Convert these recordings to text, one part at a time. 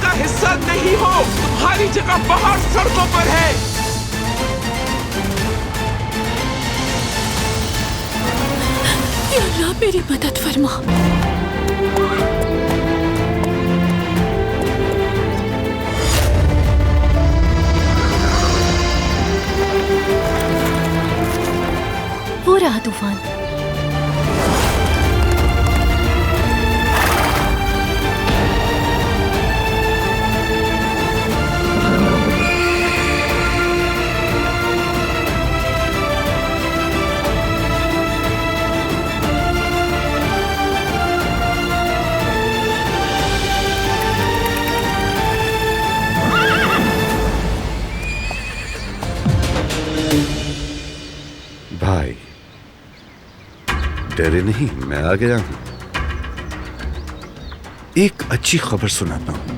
का हिस्सा नहीं हो। तुम्हारी जगह बाहर सड़कों पर है। या अल्लाह मेरी मदद फरमा। वो रहा तूफान। भाई डरे नहीं, मैं आ गया हूं। एक अच्छी खबर सुनाता हूं।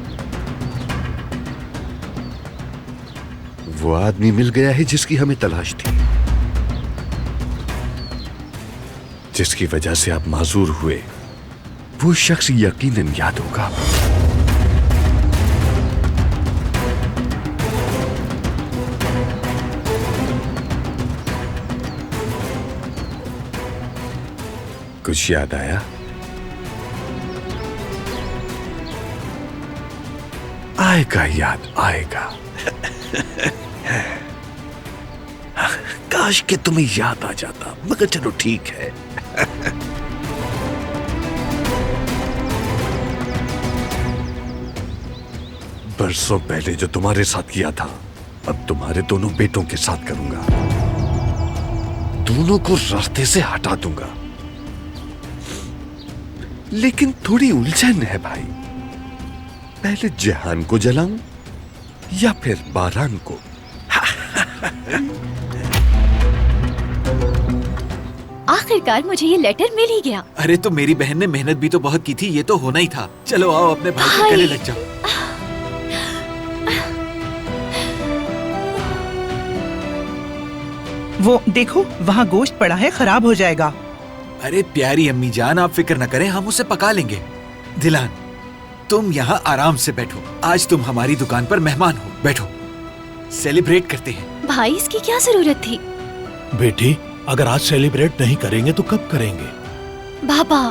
वो आदमी मिल गया है जिसकी हमें तलाश थी, जिसकी वजह से आप माजूर हुए। वो शख्स यकीनन याद होगा। कुछ याद आया? आएगा, याद आएगा। काश के तुम्हें याद आ जाता, मगर चलो ठीक है। बरसों पहले जो तुम्हारे साथ किया था, अब तुम्हारे दोनों बेटों के साथ करूंगा। दोनों को रास्ते से हटा दूंगा। लेकिन थोड़ी उलझन है भाई। पहले जहान को जलाऊं या फिर बारान को? आखिरकार मुझे ये लेटर मिल ही गया। अरे तो मेरी बहन ने मेहनत भी तो बहुत की थी, ये तो होना ही था। चलो आओ अपने भाई के गले लग जाओ। वो देखो, वहाँ गोश्त पड़ा है, खराब हो जाएगा। अरे प्यारी अम्मी जान, आप फिक्र न करें, हम उसे पका लेंगे। दिलान, तुम यहाँ आराम से बैठो। आज तुम हमारी दुकान पर मेहमान हो। बैठो, सेलिब्रेट करते हैं। भाई इसकी क्या जरूरत थी? बेटी, अगर आज सेलिब्रेट नहीं करेंगे तो कब करेंगे? बाबा,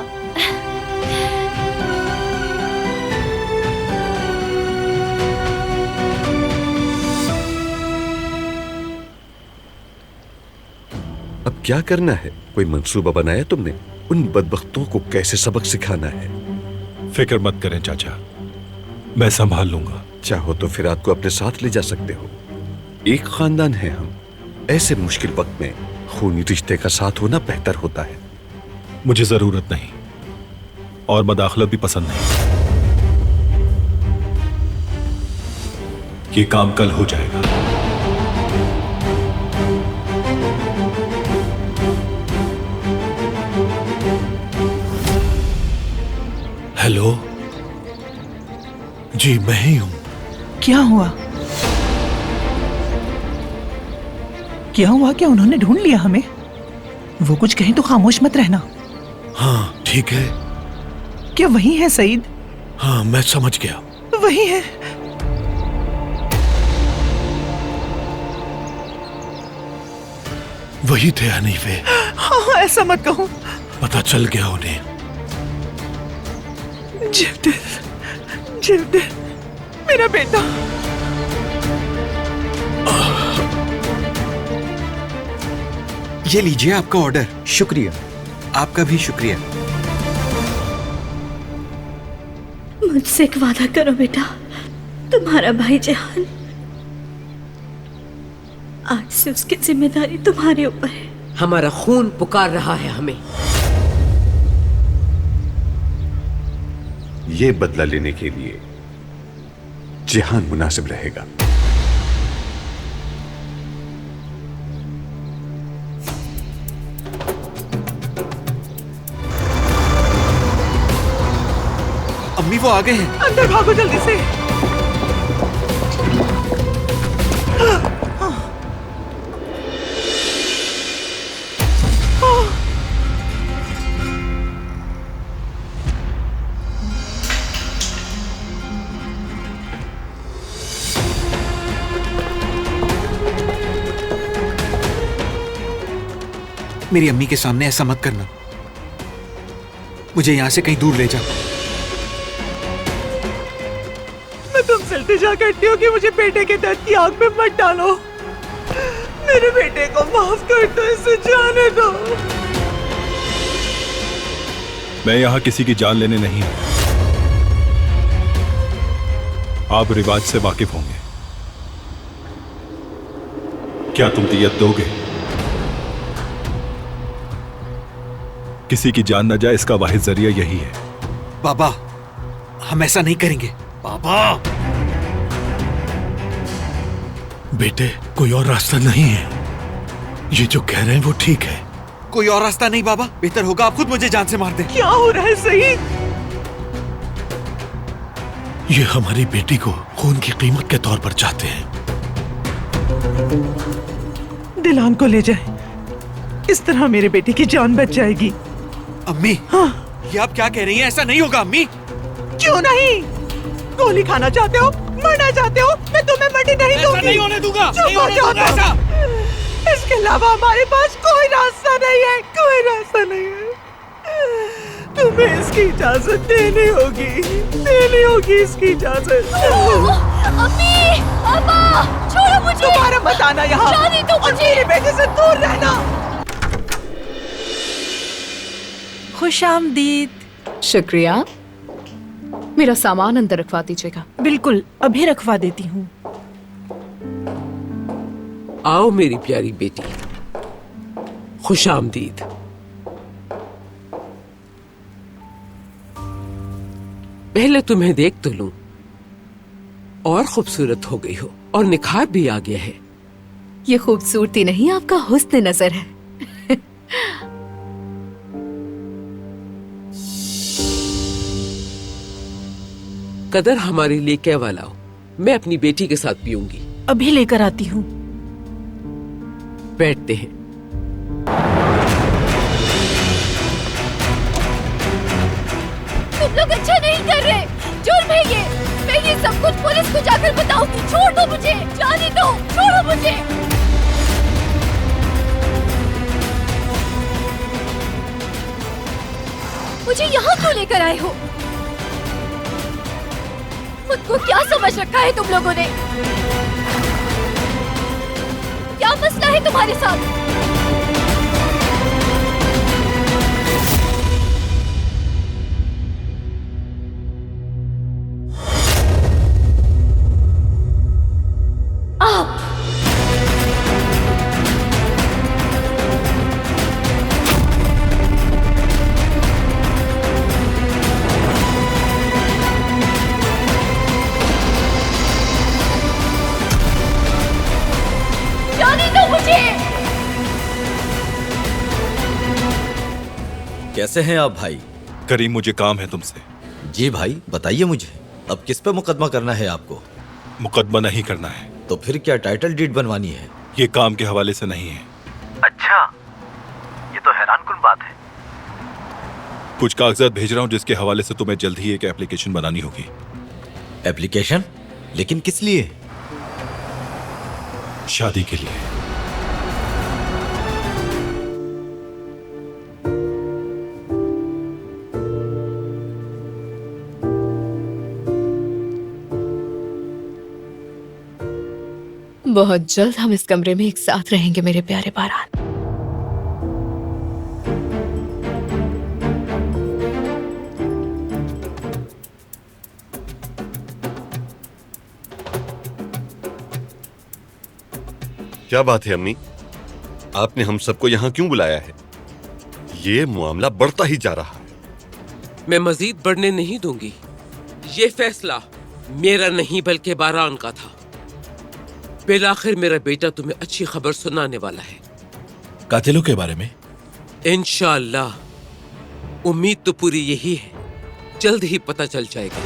अब क्या करना है? कोई मंसूबा बनाया तुमने? उन बदबख्तों को कैसे सबक सिखाना है? फिक्र मत करें चाचा, मैं संभाल लूंगा। चाहो तो फिरात को अपने साथ ले जा सकते हो। एक खानदान है हम। ऐसे मुश्किल वक्त में खूनी रिश्ते का साथ होना बेहतर होता है। मुझे जरूरत नहीं और मदाखलत भी पसंद नहीं। ये काम कल हो जाएगा। हेलो जी, मैं ही हूं। क्या हुआ? क्या हुआ? क्या उन्होंने ढूंढ लिया हमें? वो कुछ कहें तो खामोश मत रहना। हाँ ठीक है। क्या वही है सईद? हाँ मैं समझ गया, वही है। वही थे हनीफे। हाँ, ऐसा मत कहो। पता चल गया उन्हें। जिल्द, मेरा बेटा। ये लीजिए आपका ऑर्डर। शुक्रिया। आपका भी शुक्रिया। मुझसे एक वादा करो बेटा, तुम्हारा भाई जहान, आज से उसकी जिम्मेदारी तुम्हारे ऊपर है। हमारा खून पुकार रहा है हमें। ये बदला लेने के लिए जहान मुनासिब रहेगा। अम्मी वो आ गए हैं। अंदर भागो जल्दी से। मेरी अम्मी के सामने ऐसा मत करना। मुझे यहां से कहीं दूर ले जा। मैं तुमसे इल्तिजा करती हूँ कि मुझे बेटे के दर्द की आग में मत डालो। मेरे बेटे को माफ कर दो, इसे जाने दो। मैं यहाँ किसी की जान लेने नहीं आया। आप रिवाज से वाकिफ होंगे। क्या तुम दियत दोगे? किसी की जान न जाए, इसका वाहिद जरिया यही है। बाबा, हम ऐसा नहीं करेंगे। बाबा, बेटे, कोई और रास्ता नहीं है। ये जो कह रहे हैं वो ठीक है। कोई और रास्ता नहीं बाबा। बेहतर होगा आप खुद मुझे जान से मार दें। क्या हो रहा है सईद? ये हमारी बेटी को खून की कीमत के तौर पर चाहते हैं। दिलान को ले जाए, इस तरह मेरे बेटे की जान बच जाएगी। अम्मी, हाँ? ये आप क्या कह रही हैं? ऐसा नहीं होगा अम्मी। क्यों नहीं? गोली खाना चाहते हो, मरना चाहते हो? मैं तुम्हें मरने नहीं दूंगी। नहीं होने दूंगा। चुप हो जाओ तुम। इसके अलावा हमारे पास कोई रास्ता नहीं है, कोई रास्ता नहीं है। तुम्हें इसकी इजाजत देनी होगी इसकी इजाजत। अम्मी, अब्बा, छोड़ो मुझे। दोबारा मत आना यहाँ। जाने दो और मुझे। मेरे बेटे से दूर रहना। खुशामदीद। शुक्रिया। मेरा सामान अंदर रखवा दीजिएगा। बिल्कुल, अभी रखवा देती हूँ। आओ मेरी प्यारी बेटी, खुशामदीद। पहले तुम्हें देख तो लूं। और खूबसूरत हो गई हो और निखार भी आ गया है। ये खूबसूरती नहीं, आपका हुस्न नजर है। कदर हमारे लिए कहवा लाओ, मैं अपनी बेटी के साथ पीऊंगी। अभी लेकर आती हूँ। बैठते हैं। तुम लोग अच्छा नहीं कर रहे, जुर्म है ये। मैं ये सब कुछ पुलिस को जाकर बताऊंगी। छोड़ दो मुझे, जाने दो, छोड़ो मुझे। मुझे यहाँ क्यों लेकर आए हो? खुद को क्या समझ रखा है तुम लोगों ने? क्या मसला है तुम्हारे साथ? आप जाने दो मुझे। कैसे हैं आप भाई? करीम, मुझे काम है तुमसे। जी भाई, बताइए मुझे, अब किस पे मुकदमा करना है आपको? मुकदमा नहीं करना है। तो फिर क्या टाइटल डीड बनवानी है? ये काम के हवाले से नहीं है। अच्छा, ये तो हैरानकुन बात है। कुछ कागजात भेज रहा हूँ जिसके हवाले से तुम्हें जल्द ही एक एप्लीकेशन बनानी होगी। एप्लीकेशन? लेकिन किस लिए? शादी के लिए। बहुत जल्द हम इस कमरे में एक साथ रहेंगे मेरे प्यारे बारान। क्या बात है अम्मी, आपने हम सबको यहाँ क्यों बुलाया है? ये मामला बढ़ता ही जा रहा है। मैं मजीद बढ़ने नहीं दूंगी। ये फैसला मेरा नहीं बल्कि बारान का था। बिलाखिर मेरा बेटा तुम्हें अच्छी खबर सुनाने वाला है। कातिलों के बारे में? इंशाअल्लाह। उम्मीद तो पूरी यही है, जल्द ही पता चल जाएगा।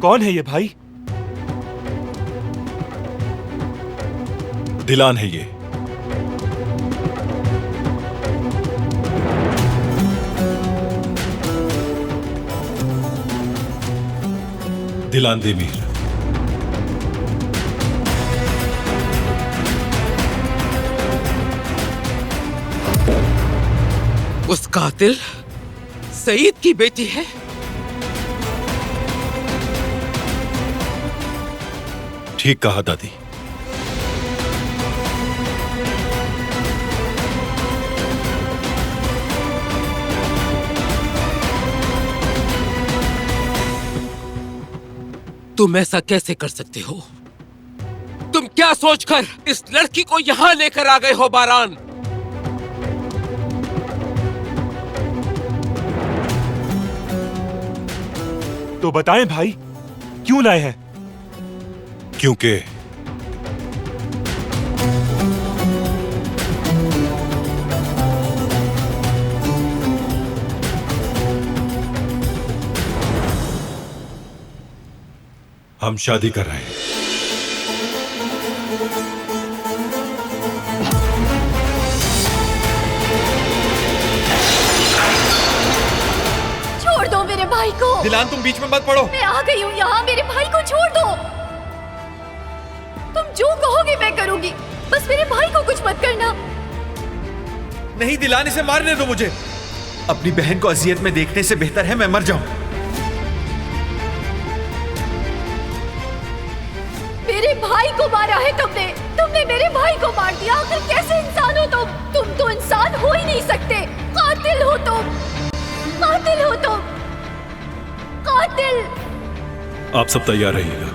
कौन है ये भाई? दिलान है ये। दिलान देमीर। उस कातिल सईद की बेटी है। ठीक कहा दादी। तुम ऐसा कैसे कर सकते हो? तुम क्या सोचकर इस लड़की को यहां लेकर आ गए हो बारान? तो बताएं भाई, क्यों लाए हैं? क्योंकि हम शादी कर रहे हैं। छोड़ दो मेरे भाई को। दिलान तुम बीच में मत पड़ो। मैं आ गई हूँ यहाँ, मेरे भाई को छोड़ दो। तुम जो कहोगे मैं करूंगी, बस मेरे भाई को कुछ मत करना। नहीं दिलान, इसे मारने दो मुझे। अपनी बहन को अजियत में देखने से बेहतर है मैं मर जाऊं। मेरे भाई को मारा है तुमने मेरे भाई को मार दिया। आखिर कैसे इंसान हो तुम तो इंसान हो ही नहीं सकते। कातिल हो तुम, कातिल हो तुम, कातिल। आप सब तैयार रहिएगा,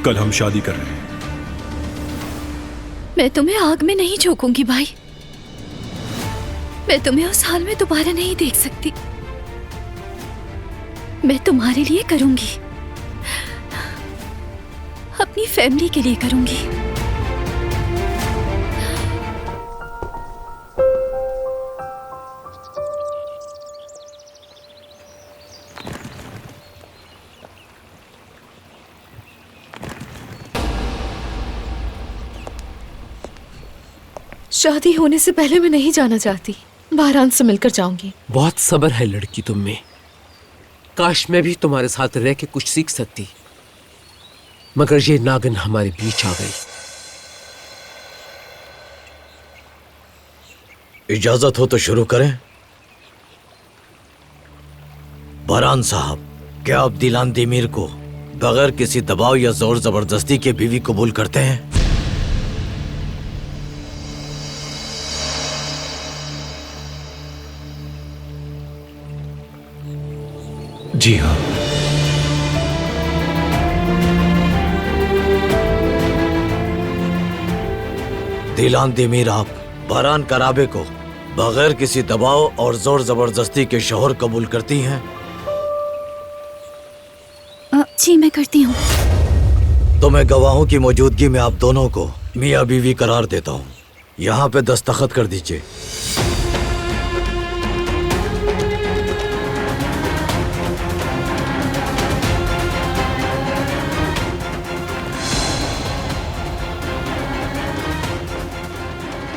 कल हम शादी कर रहे हैं। मैं तुम्हें आग में नहीं झोंकूंगी भाई। मैं तुम्हें उस हाल में दोबारा नहीं देख सकती। मैं तुम्हारे लिए करूंगी, अपनी फैमिली के लिए करूंगी। शादी होने से पहले मैं नहीं जाना चाहती। बारान से मिलकर जाऊंगी। बहुत सब्र है लड़की तुम में। काश मैं भी तुम्हारे साथ रह के कुछ सीख सकती, मगर ये नागिन हमारे बीच आ गई। इजाजत हो तो शुरू करें। बारान साहब, क्या आप दिलान देमीर को बगैर किसी दबाव या जोर जबरदस्ती के बीवी कबूल करते हैं? जी हाँ। दिलान देमीर, आप बारान कराबे को बगैर किसी दबाव और जोर जबरदस्ती के शौहर कबूल करती हैं? जी मैं करती हूँ। तो मैं गवाहों की मौजूदगी में आप दोनों को मियाँ बीवी करार देता हूँ। यहाँ पे दस्तखत कर दीजिए।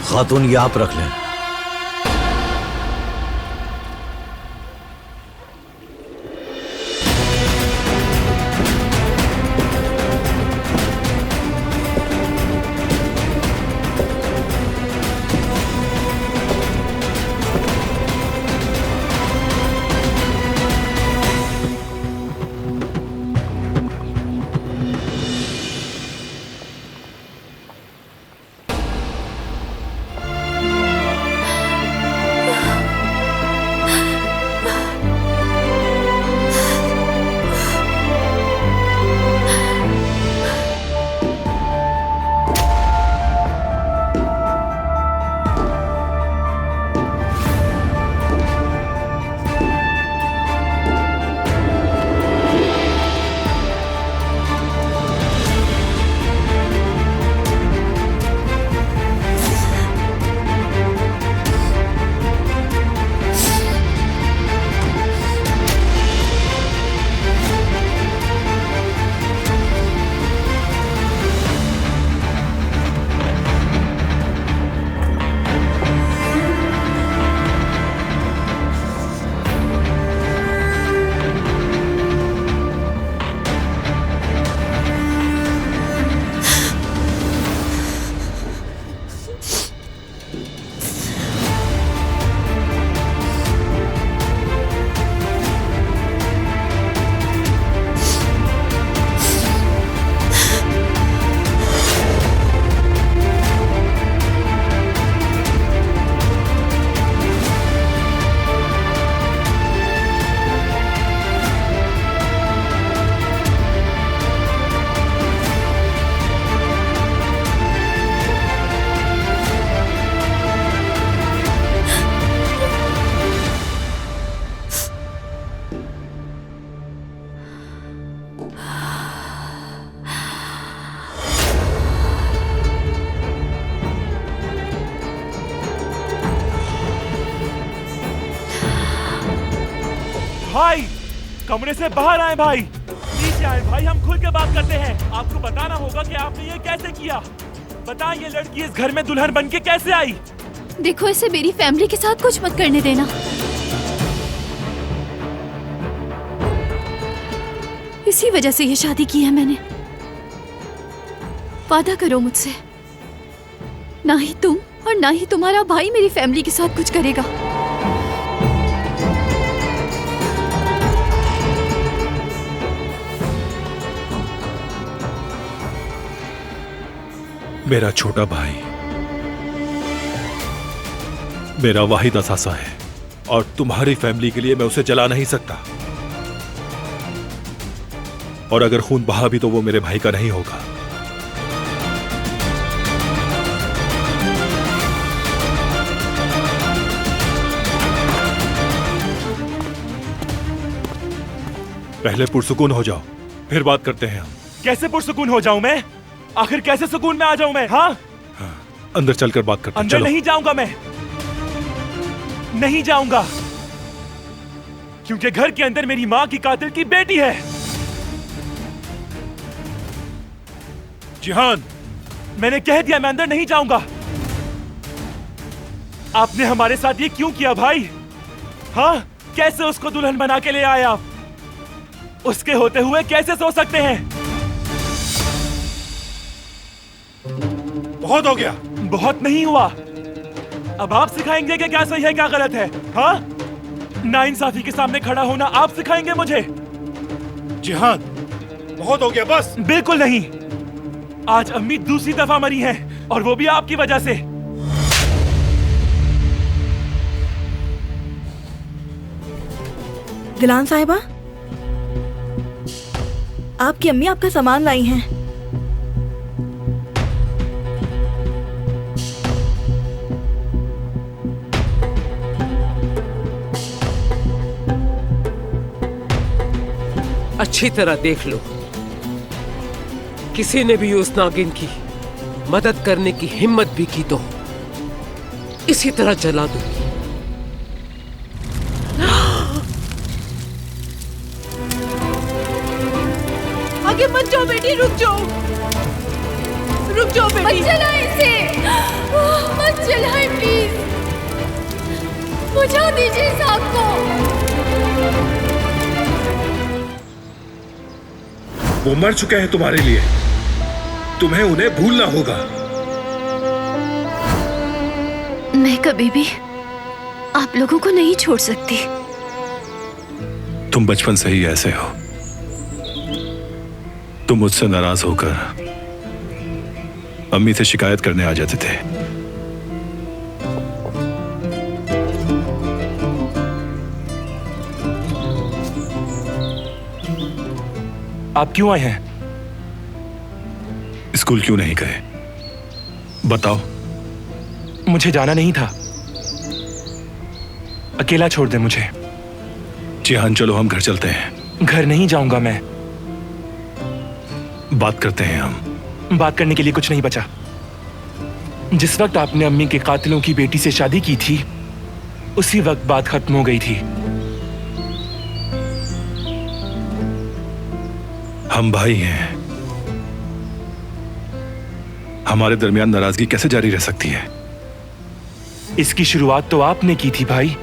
खातून ये आप रख लें। भाई कमरे से बाहर आए भाई, नीचे आए भाई, हम खुल के बात करते हैं। आपको बताना होगा कि आपने ये कैसे किया। बताएं ये लड़की इस घर में दुल्हन बन के कैसे आई? देखो, इसे मेरी फैमिली के साथ कुछ मत करने देना। इसी वजह से ये शादी की है मैंने। वादा करो मुझसे, ना ही तुम और ना ही तुम्हारा भाई मेरी फैमिली के साथ कुछ करेगा। मेरा छोटा भाई मेरा वाहिद असासा है और तुम्हारी फैमिली के लिए मैं उसे जला नहीं सकता। और अगर खून बहा भी तो वो मेरे भाई का नहीं होगा। पहले पुरसुकून हो जाओ, फिर बात करते हैं हम। कैसे पुरसुकून हो जाऊं मैं? आखिर कैसे सुकून में आ जाऊं मैं? हाँ, अंदर चलकर बात करते हैं। अंदर नहीं जाऊंगा मैं, नहीं जाऊंगा, क्योंकि घर के अंदर मेरी माँ की कातिल की बेटी है। जिहान, मैंने कह दिया मैं अंदर नहीं जाऊंगा। आपने हमारे साथ ये क्यों किया भाई? हाँ, कैसे उसको दुल्हन बना के ले आए आप? उसके होते हुए कैसे सो सकते हैं? बहुत हो गया। बहुत नहीं हुआ। अब आप सिखाएंगे कि क्या सही है क्या गलत है? हाँ, नाइंसाफी के सामने खड़ा होना आप सिखाएंगे मुझे? जिहान, बहुत हो गया, बस। बिल्कुल नहीं। आज अम्मी दूसरी दफा मरी हैं और वो भी आपकी वजह से। दिलान साहिबा, आपकी अम्मी आपका सामान लाई हैं। अच्छी तरह देख लो, किसी ने भी उस नागिन की मदद करने की हिम्मत भी की तो इसी तरह जला दूंगी। आगे मत जाओ बेटी, रुक जाओ, रुक जाओ बेटी। मत जलाएं इसे, मत जलाएं प्लीज, बुझा दीजिए इस आग को। वो मर चुके हैं तुम्हारे लिए, तुम्हें उन्हें भूलना होगा। मैं कभी भी आप लोगों को नहीं छोड़ सकती। तुम बचपन से ही ऐसे हो। तुम मुझसे नाराज होकर अम्मी से शिकायत करने आ जाते थे। आप क्यों आए हैं? स्कूल क्यों नहीं गए? बताओ। मुझे जाना नहीं था, अकेला छोड़ दे मुझे। जिहान, चलो हम घर चलते हैं। घर नहीं जाऊंगा मैं। बात करते हैं हम। बात करने के लिए कुछ नहीं बचा। जिस वक्त आपने अम्मी के कातिलों की बेटी से शादी की थी, उसी वक्त बात खत्म हो गई थी। हम भाई हैं, हमारे दरमियान नाराजगी कैसे जारी रह सकती है? इसकी शुरुआत तो आपने की थी भाई।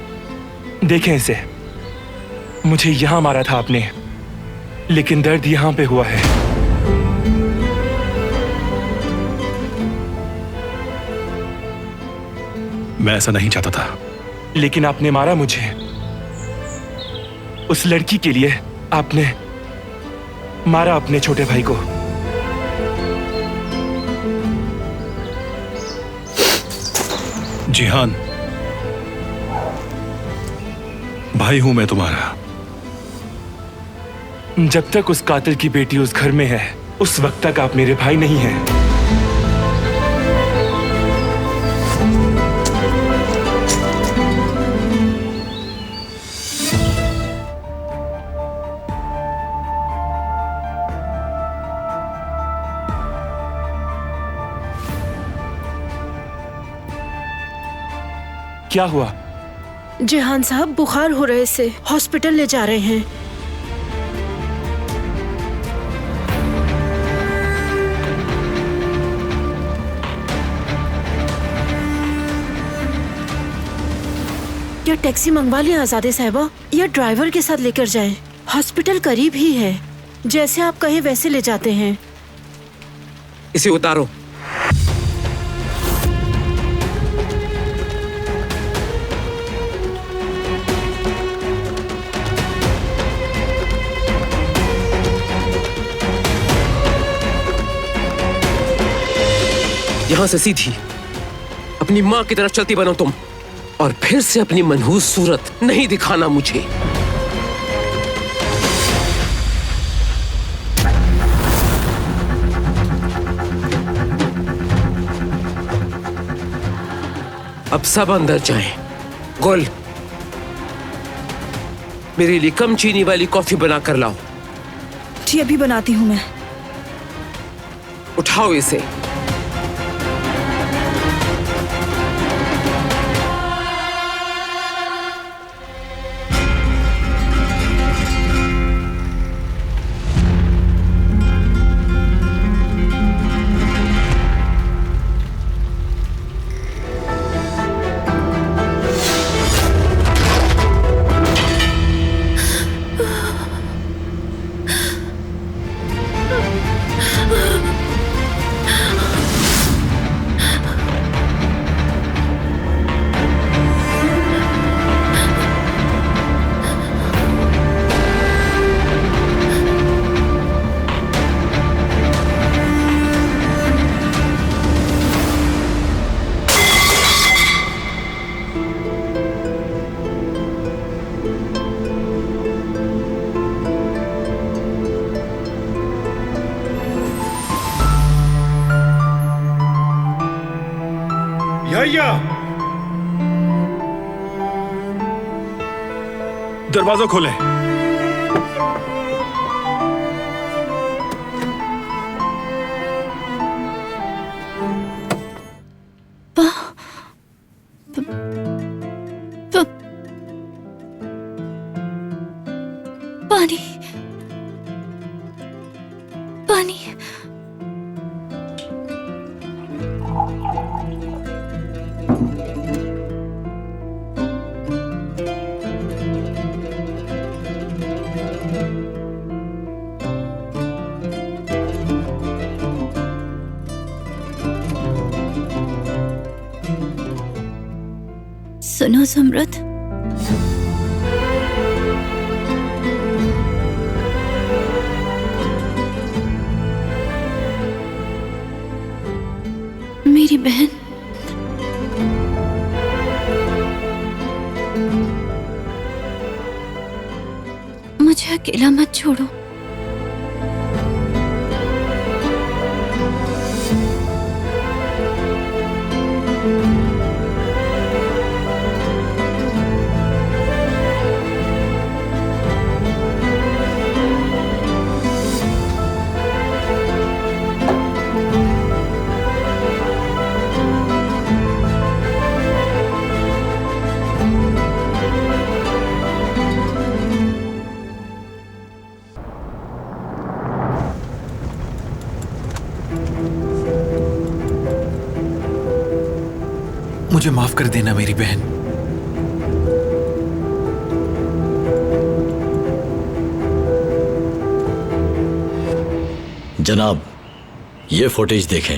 देखें इसे, मुझे यहां मारा था आपने, लेकिन दर्द यहां पे हुआ है। मैं ऐसा नहीं चाहता था, लेकिन आपने मारा मुझे। उस लड़की के लिए आपने मारा अपने छोटे भाई को। जिहान, भाई हूं मैं तुम्हारा। जब तक उस कातिल की बेटी उस घर में है, उस वक्त तक आप मेरे भाई नहीं हैं। क्या हुआ? जेहान साहब बुखार हो रहे से हॉस्पिटल ले जा रहे हैं। क्या टैक्सी मंगवा लें आजादे साहिबा, या ड्राइवर के साथ लेकर जाएं? हॉस्पिटल करीब ही है, जैसे आप कहें वैसे ले जाते हैं। इसे उतारो। यहां से सीधी अपनी मां की तरफ चलती बनो तुम, और फिर से अपनी मनहूस सूरत नहीं दिखाना मुझे। अब सब अंदर जाएं। गुल, मेरे लिए कम चीनी वाली कॉफी बना कर लाओ। जी अभी बनाती हूँ मैं। उठाओ इसे। दरवाजा खोले। पानी, पानी। सुनो समृद्ध, मेरी बहन, मुझे अकेला मत छोड़ो। मुझे माफ कर देना मेरी बहन। जनाब, ये फुटेज देखें।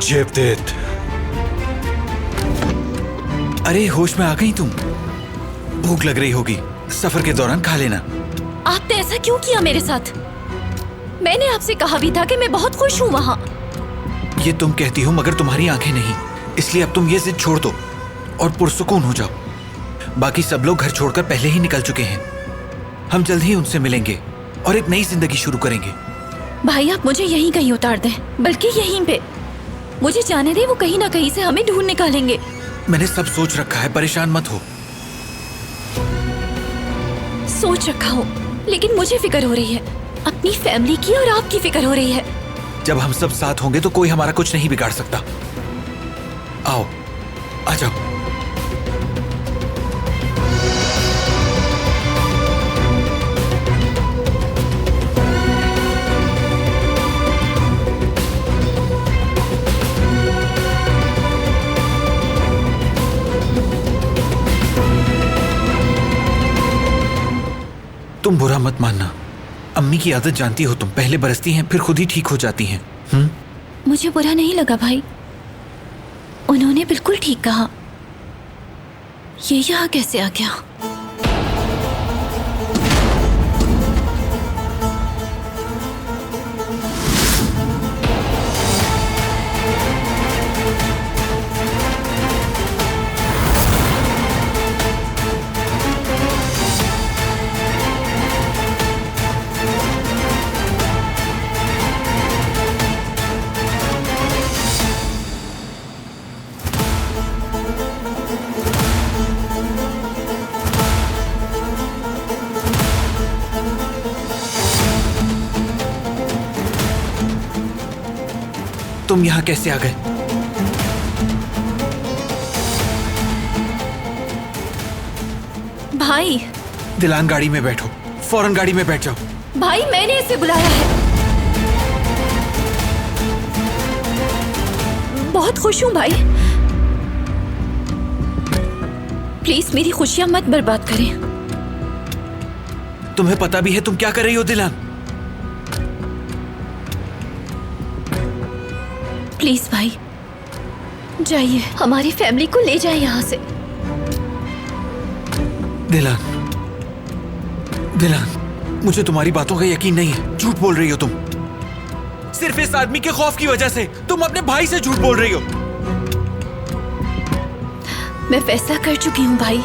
जेवदेत, अरे होश में आ गई तुम? भूख लग रही होगी, सफर के दौरान खा लेना। आपने ऐसा क्यों किया मेरे साथ? मैंने आपसे कहा भी था कि मैं बहुत खुश हूँ वहाँ। ये तुम कहती हो, मगर तुम्हारी आंखें नहीं। इसलिए अब तुम ये जिद छोड़ दो और पुरसुकून हो जाओ। बाकी सब लोग घर छोड़कर पहले ही निकल चुके हैं। हम जल्द ही उनसे मिलेंगे और एक नई जिंदगी शुरू करेंगे। भाई आप मुझे यहीं कहीं उतार दें, बल्कि यहीं पे। मुझे जाने दे, वो कहीं ना कहीं से हमें ढूंढ निकालेंगे। मैंने सब सोच रखा है, परेशान मत हो। सोच रखा हो, लेकिन मुझे फिक्र हो रही है, अपनी फैमिली की और आपकी फिक्र हो रही है। जब हम सब साथ होंगे तो कोई हमारा कुछ नहीं बिगाड़ सकता। आओ, आ जाओ। तुम बुरा मत मानना, अम्मी की आदत जानती हो तुम, पहले बरसती हैं फिर खुद ही ठीक हो जाती हैं। मुझे बुरा नहीं लगा भाई, उन्होंने बिल्कुल ठीक कहा। ये यहाँ कैसे आ गया? तुम यहाँ कैसे आ गए? भाई दिलान, गाड़ी में बैठो, फौरन गाड़ी में बैठ जाओ। भाई मैंने इसे बुलाया है, बहुत खुश हूँ भाई। प्लीज मेरी खुशियां मत बर्बाद करें। तुम्हें पता भी है तुम क्या कर रही हो दिलान? प्लीज भाई जाइए, हमारी फैमिली को ले जाए यहाँ से। दिलान, दिलान, मुझे तुम्हारी बातों का यकीन नहीं है। झूठ बोल रही हो तुम, सिर्फ इस आदमी के खौफ की वजह से तुम अपने भाई से झूठ बोल रही हो। मैं फैसला कर चुकी हूँ भाई,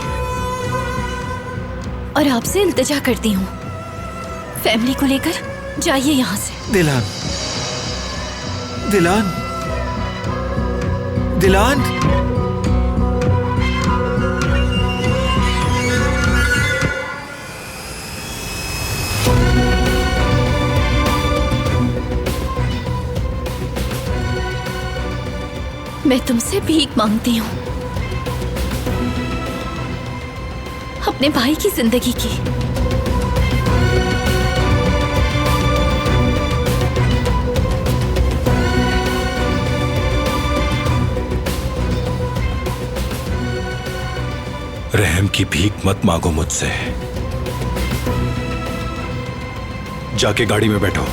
और आपसे इल्तिजा करती हूँ, फैमिली को लेकर जाइए यहाँ से। दिलान, दिलान, दिलान, मैं तुमसे भीख मांगती हूँ अपने भाई की जिंदगी की। रहम की भीख मत मांगो मुझसे। जाके गाड़ी में बैठो।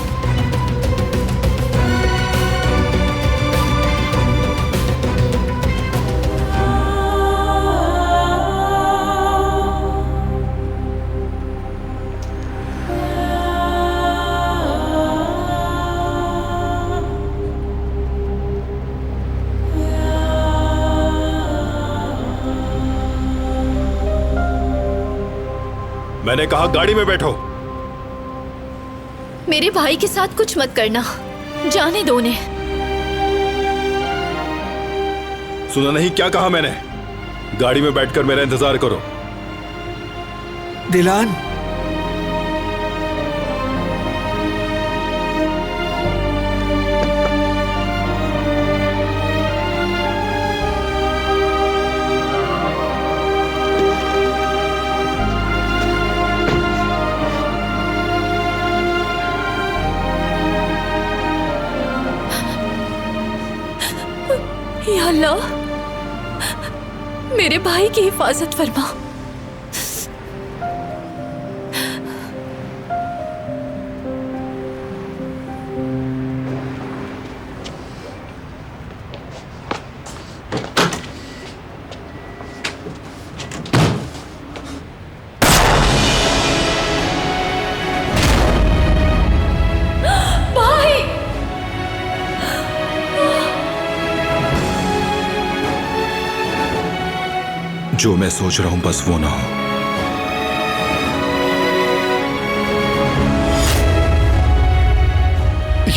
मैंने कहा गाड़ी में बैठो। मेरे भाई के साथ कुछ मत करना, जाने दो उन्हें। सुना नहीं क्या कहा मैंने? गाड़ी में बैठकर मेरा इंतजार करो। दिलान, या अल्लाह, मेरे भाई की हिफाजत फरमा। जो मैं सोच रहा हूं बस वो ना हो।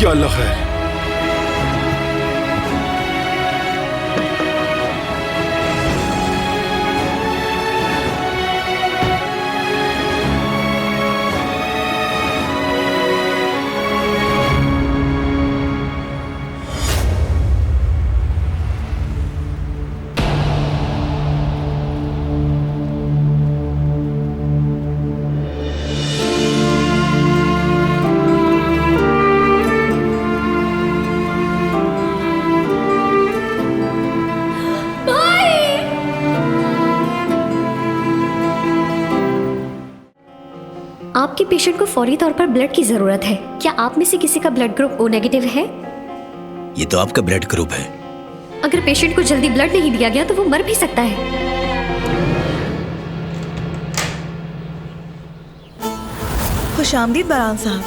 या अल्लाह खैर। आपके पेशेंट को फौरी तौर पर ब्लड की जरूरत है। क्या आप में से किसी का ब्लड ग्रुप ओ नेगेटिव है? ये तो आपका ब्लड ग्रुप है। अगर पेशेंट को जल्दी ब्लड नहीं दिया गया तो वो मर भी सकता है। खुशामदीद बरान साहब।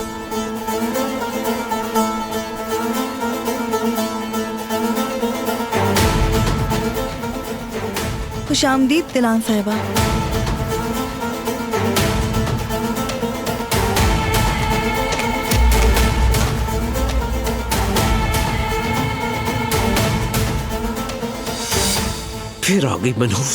खुशामदीद दिलान साहिबा। फिर आ गई मनहूस।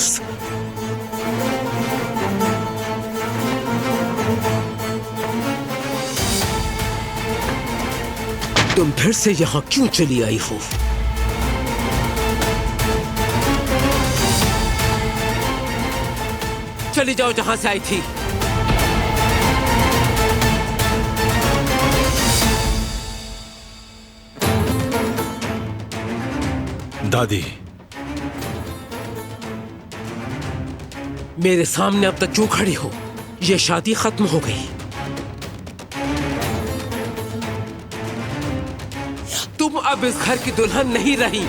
तुम फिर से यहां क्यों चली आई हो? चली जाओ जहां से आई थी। दादी, मेरे सामने अब तक क्यों खड़ी हो? ये शादी खत्म हो गई। तुम अब इस घर की दुल्हन नहीं रही।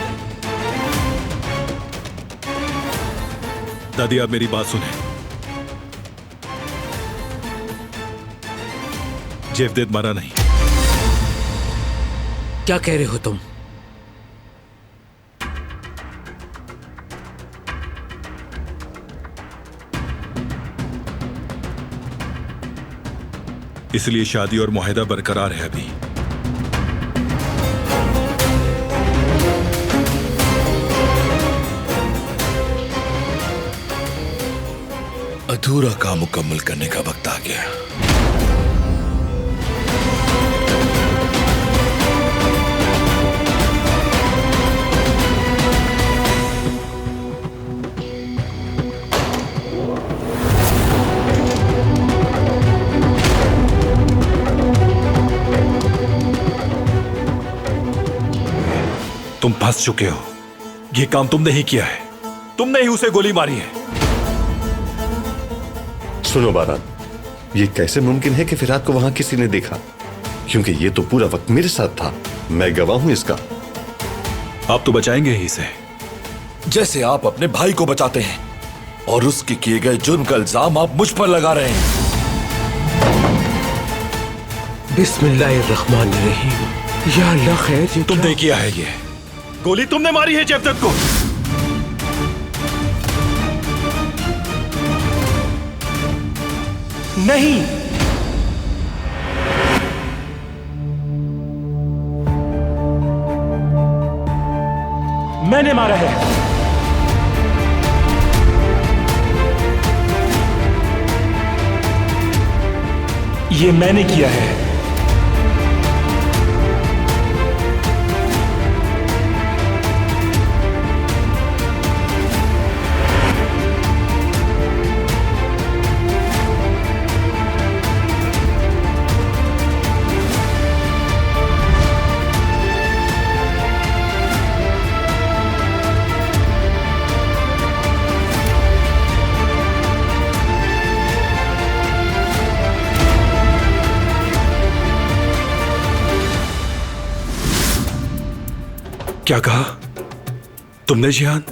दादी आप मेरी बात सुने। जेवदेद मारा नहीं। क्या कह रहे हो तुम? इसलिए शादी और मुआहदा बरकरार है अभी। अधूरा काम मुकम्मल करने का वक्त आ गया। तुम फंस चुके हो। ये काम तुमने ही किया है। तुमने ही उसे गोली मारी है। सुनो बारान, ये कैसे मुमकिन है कि फिरात को वहां किसी ने देखा? क्योंकि ये तो पूरा वक्त मेरे साथ था। मैं गवाह हूं इसका। आप तो बचाएंगे ही इसे, जैसे आप अपने भाई को बचाते हैं, और उसके किए गए जुर्म का इल्जाम आप मुझ पर लगा रहे हैं। बिस्मिल्लाहिर्रहमानिर्रहीम। या अल्लाह खैर। तुमने किया है ये। गोली तुमने मारी है जेवदेद को। नहीं, मैंने मारा है। ये मैंने किया है। क्या कहा तुमने जिहान?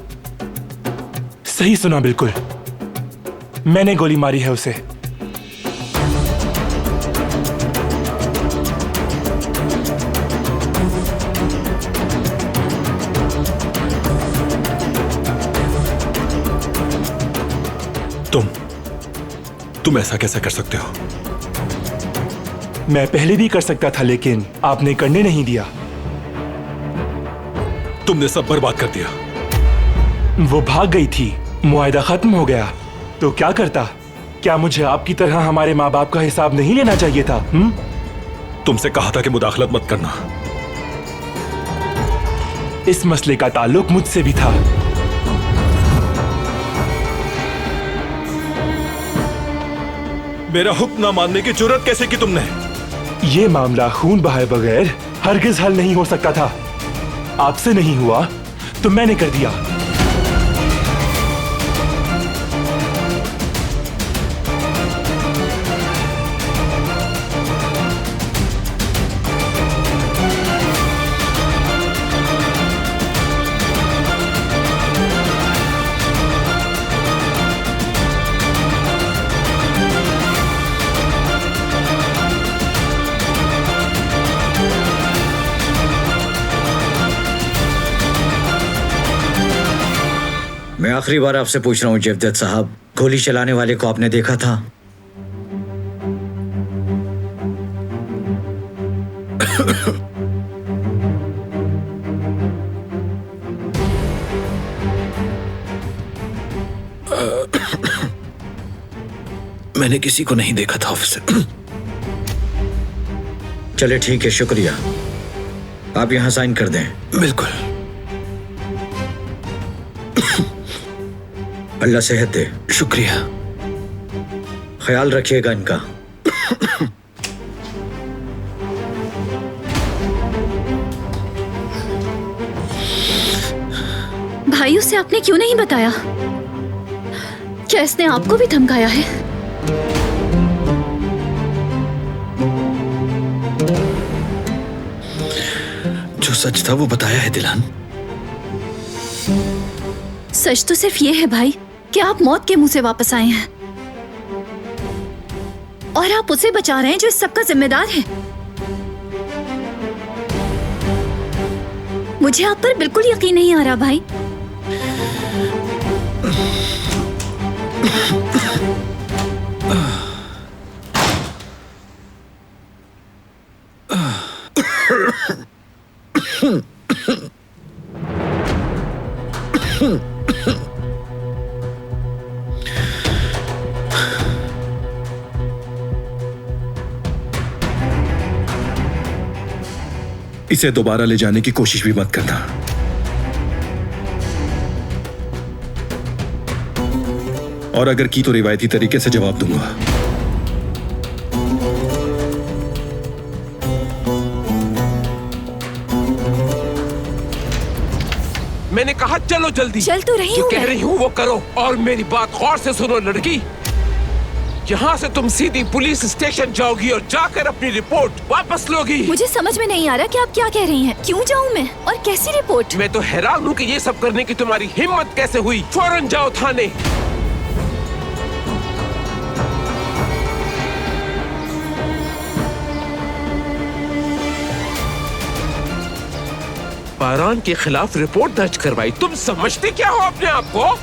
सही सुना, बिल्कुल। मैंने गोली मारी है उसे। तुम ऐसा कैसे कर सकते हो? मैं पहले भी कर सकता था, लेकिन आपने करने नहीं दिया। तुमने सब बर्बाद कर दिया। वो भाग गई थी, मुआहदा खत्म हो गया, तो क्या करता? क्या मुझे आपकी तरह हमारे माँ बाप का हिसाब नहीं लेना चाहिए था? तुमसे कहा था कि मुदाखलत मत करना। इस मसले का ताल्लुक मुझसे भी था। मेरा हुक्म ना मानने की जुर्रत कैसे की तुमने? ये मामला खून बहाए बगैर हरगिज हल नहीं हो सकता था। आपसे नहीं हुआ तो मैंने कर दिया। मैं आखिरी बार आपसे पूछ रहा हूँ जेवदत साहब, गोली चलाने वाले को आपने देखा था? मैंने किसी को नहीं देखा था ऑफिसर। चले ठीक है, शुक्रिया। आप यहाँ साइन कर दें। बिल्कुल। अल्लाह सेहत दे। शुक्रिया। ख्याल रखिएगा इनका। भाई, उसे आपने क्यों नहीं बताया? क्या इसने आपको भी धमकाया है? जो सच था वो बताया है दिलान। सच तो सिर्फ ये है भाई कि आप मौत के मुंह से वापस आए हैं और आप उसे बचा रहे हैं जो इस सब का जिम्मेदार है। मुझे आप पर बिल्कुल यकीन नहीं आ रहा भाई। इसे दोबारा ले जाने की कोशिश भी मत करना। और अगर की तो रिवायती तरीके से जवाब दूंगा। मैंने कहा चलो जल्दी। चल तो रही जो हूँ कह मैं। रही हूँ वो करो, और मेरी बात गौर से सुनो लड़की। यहाँ से तुम सीधी पुलिस स्टेशन जाओगी और जाकर अपनी रिपोर्ट वापस लोगी। मुझे समझ में नहीं आ रहा कि आप क्या कह रही हैं। क्यों जाऊँ मैं, और कैसी रिपोर्ट? मैं तो हैरान हूँ कि ये सब करने की तुम्हारी हिम्मत कैसे हुई। फौरन जाओ थाने। बारान के खिलाफ रिपोर्ट दर्ज करवाई। तुम समझते क्या हो अपने आप को?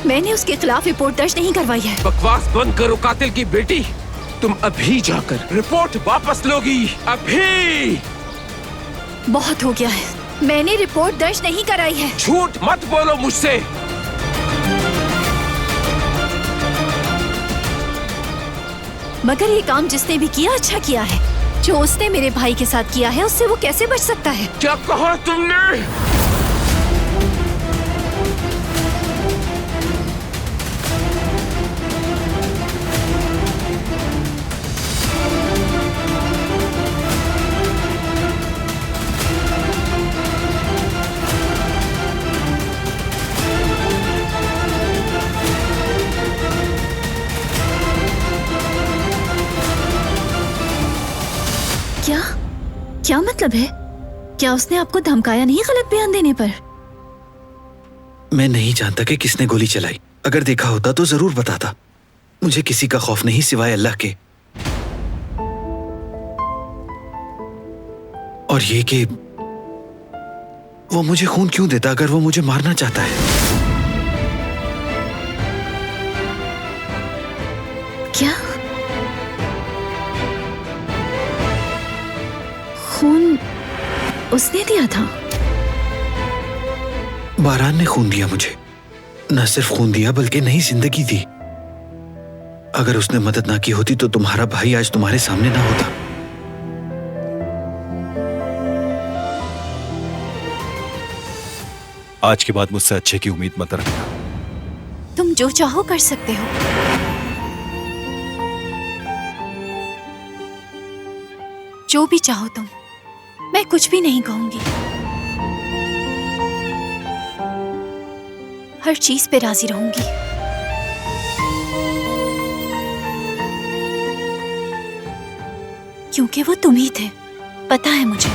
मैंने उसके खिलाफ रिपोर्ट दर्ज नहीं करवाई है। बकवास बंद करो कातिल की बेटी। तुम अभी जाकर रिपोर्ट वापस लोगी, अभी। बहुत हो गया है, मैंने रिपोर्ट दर्ज नहीं कराई है। झूठ मत बोलो मुझसे। मगर ये काम जिसने भी किया अच्छा किया है। जो उसने मेरे भाई के साथ किया है उससे वो कैसे बच सकता है? क्या कहा तुमने? क्या मतलब है? क्या उसने आपको धमकाया नहीं गलत बयान देने पर? मैं नहीं जानता कि किसने गोली चलाई। अगर देखा होता तो जरूर बताता। मुझे किसी का खौफ नहीं सिवाय अल्लाह के। और ये कि वो मुझे खून क्यों देता अगर वो मुझे मारना चाहता है। क्या? खून उसने दिया था? बारान ने खून दिया मुझे। न सिर्फ खून दिया बल्कि नई जिंदगी दी। अगर उसने मदद ना की होती तो तुम्हारा भाई आज तुम्हारे सामने ना होता। आज के बाद मुझसे अच्छे की उम्मीद मत रखना। तुम जो चाहो कर सकते हो। जो भी चाहो तुम, मैं कुछ भी नहीं कहूंगी। हर चीज पे राजी रहूंगी। क्योंकि वो तुम ही थे, पता है मुझे।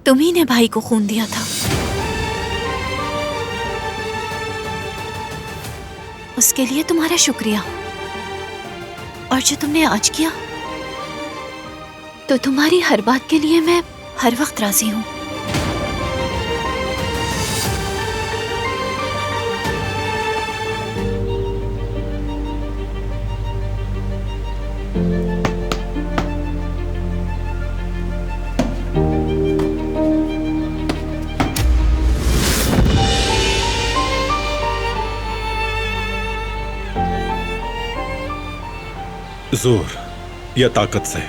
तुम ही ने भाई को खून दिया था। उसके लिए तुम्हारा शुक्रिया। और जो तुमने आज किया, तो तुम्हारी हर बात के लिए मैं हर वक्त राजी हूं। जोर या ताकत से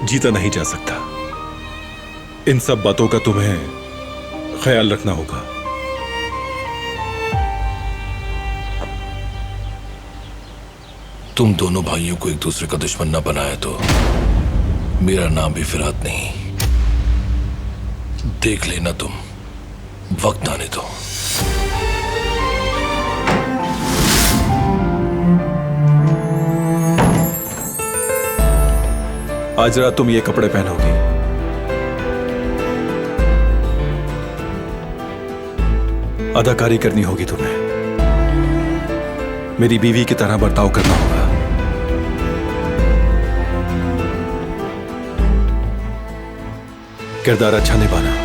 जीता नहीं जा सकता। इन सब बातों का तुम्हें ख्याल रखना होगा। तुम दोनों भाइयों को एक दूसरे का दुश्मन न बनाया तो मेरा नाम भी फिरात नहीं। देख लेना तुम, वक्त आने दो। आज रात तुम ये कपड़े पहनोगी। अदाकारी करनी होगी तुम्हें। मेरी बीवी की तरह बर्ताव करना होगा। किरदार अच्छा निभाना।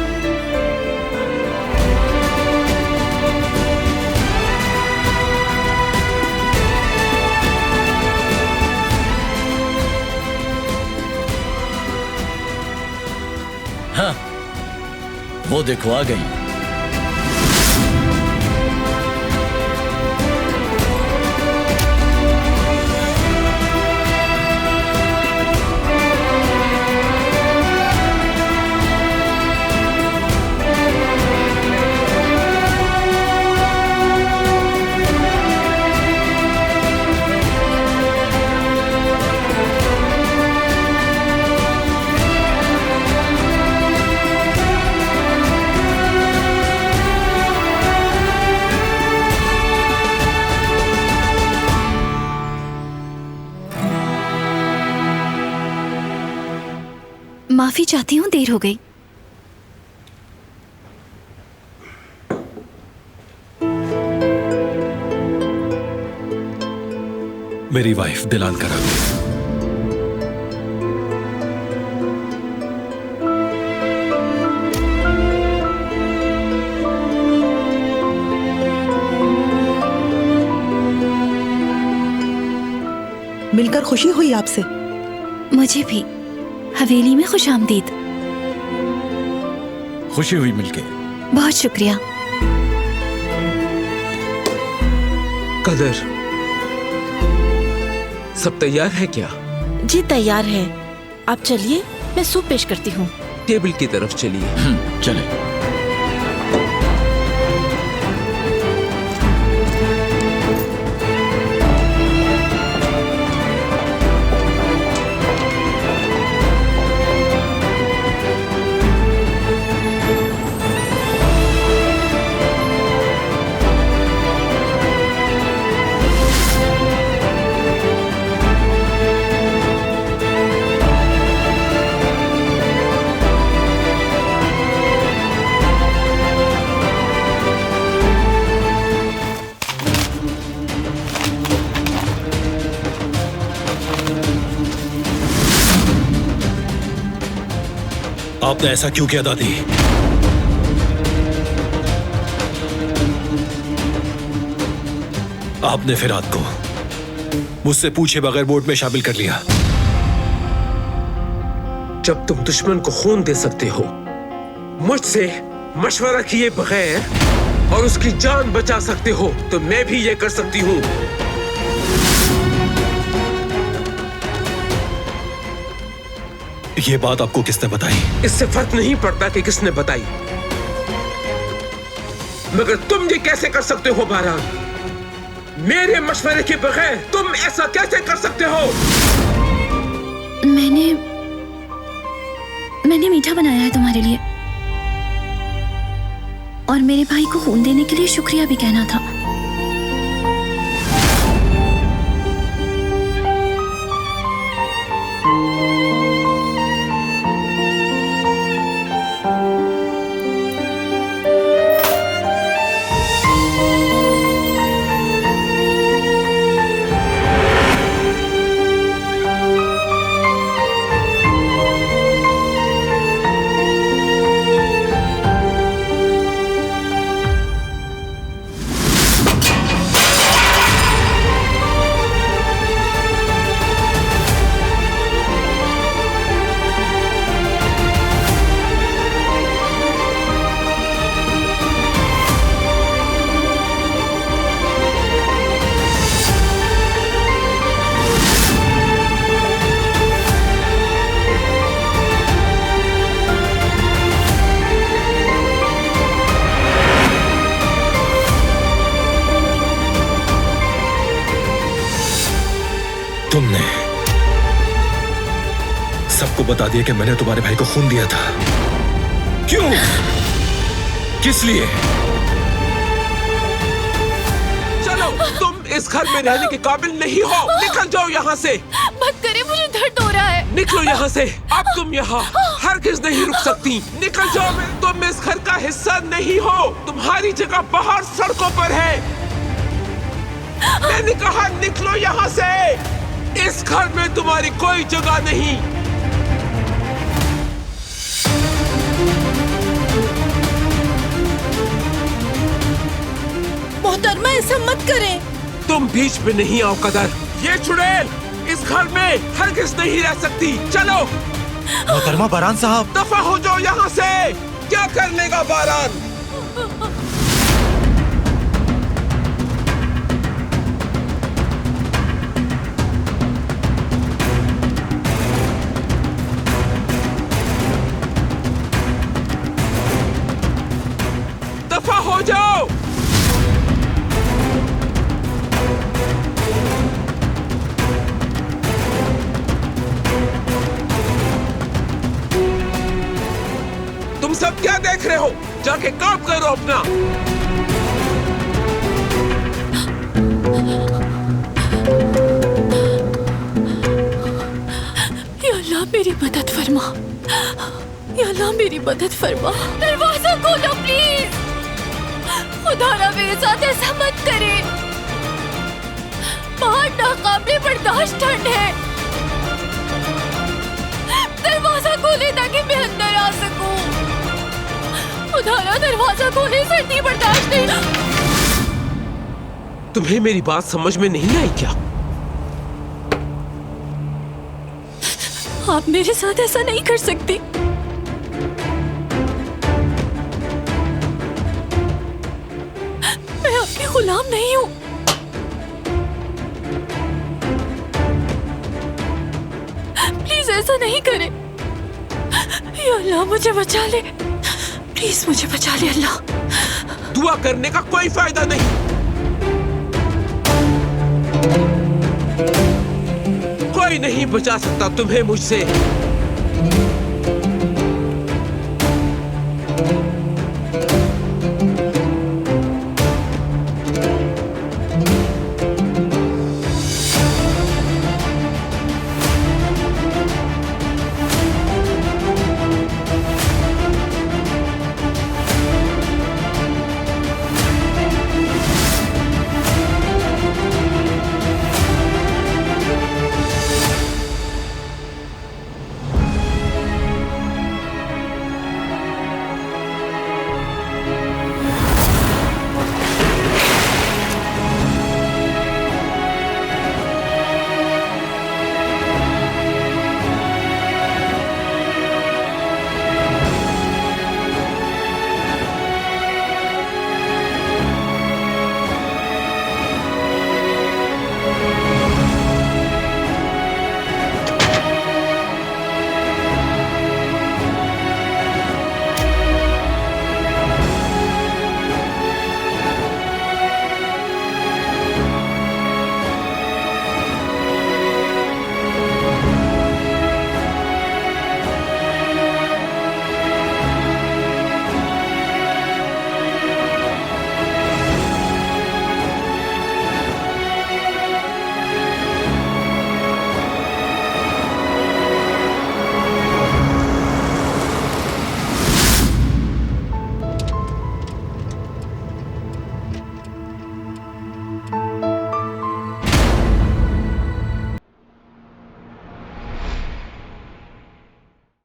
हाँ, वो देखो आ गई। माफी चाहती हूँ, देर हो गई। मेरी वाइफ दिलान करा गई। मिलकर खुशी हुई आपसे। मुझे भी। हवेली में खुशामदीद। खुशी हुई मिलके। बहुत शुक्रिया। कदर, सब तैयार है क्या? जी तैयार है। आप चलिए, मैं सूप पेश करती हूँ। टेबल की तरफ चलिए। चले। आपने ऐसा क्यों किया दादी? आपने फिराद को मुझसे पूछे बगैर वोट में शामिल कर लिया। जब तुम दुश्मन को खून दे सकते हो मुझसे मशवरा किए बगैर और उसकी जान बचा सकते हो, तो मैं भी ये कर सकती हूँ। ये बात आपको किसने बताई? इससे फर्क नहीं पड़ता कि किसने बताई, मगर तुम ये कैसे कर सकते हो बारान? मेरे मशवरे के बगैर तुम ऐसा कैसे कर सकते हो? मैंने मीठा बनाया है तुम्हारे लिए, और मेरे भाई को खून देने के लिए शुक्रिया भी कहना था। तुमने सबको बता दिया कि मैंने तुम्हारे भाई को खून दिया था। क्यों? किस लिए? चलो, तुम इस घर में रहने के काबिल नहीं हो। निकल जाओ यहाँ से। मत करे, मुझे दर्द हो रहा है। निकलो यहाँ से। अब तुम यहाँ हरगिज़ नहीं रुक सकती। निकल जाओ। तुम इस घर का हिस्सा नहीं हो। तुम्हारी जगह बाहर सड़कों पर है। मैंने कहा निकलो यहाँ से। इस घर में तुम्हारी कोई जगह नहीं। मोहतरमा, ऐसा मत करें। तुम बीच में नहीं आओ कदर। ये चुड़ैल इस घर में हरगिज़ नहीं रह सकती। चलो। मोहतरमा बारान साहब, दफा हो जाओ यहाँ से। क्या कर लेगा बारान? दफा हो जाओ। तुम सब क्या देख रहे हो? जाके काम करो अपना। या अल्लाह मेरी मदद फरमा। या अल्लाह मेरी मदद फरमा। दरवाजा खोलो प्लीज। खुदा ना मेरे साथ ऐसा मत करे। बाहर नाकाबिले बर्दाश्त ठंड है। दरवाजा खोले ताकि मैं अंदर आ सकूं। खुदा ना दरवाजा खोले, सर्दी बर्दाश्त नहीं। तुम्हें मेरी बात समझ में नहीं आई क्या? आप मेरे साथ ऐसा नहीं कर सकती। मैं आपकी गुलाम नहीं हूं। प्लीज ऐसा नहीं करें। या अल्लाह मुझे बचा ले। प्लीज मुझे बचा ले अल्लाह। दुआ करने का कोई फायदा नहीं। कोई नहीं बचा सकता तुम्हें मुझसे।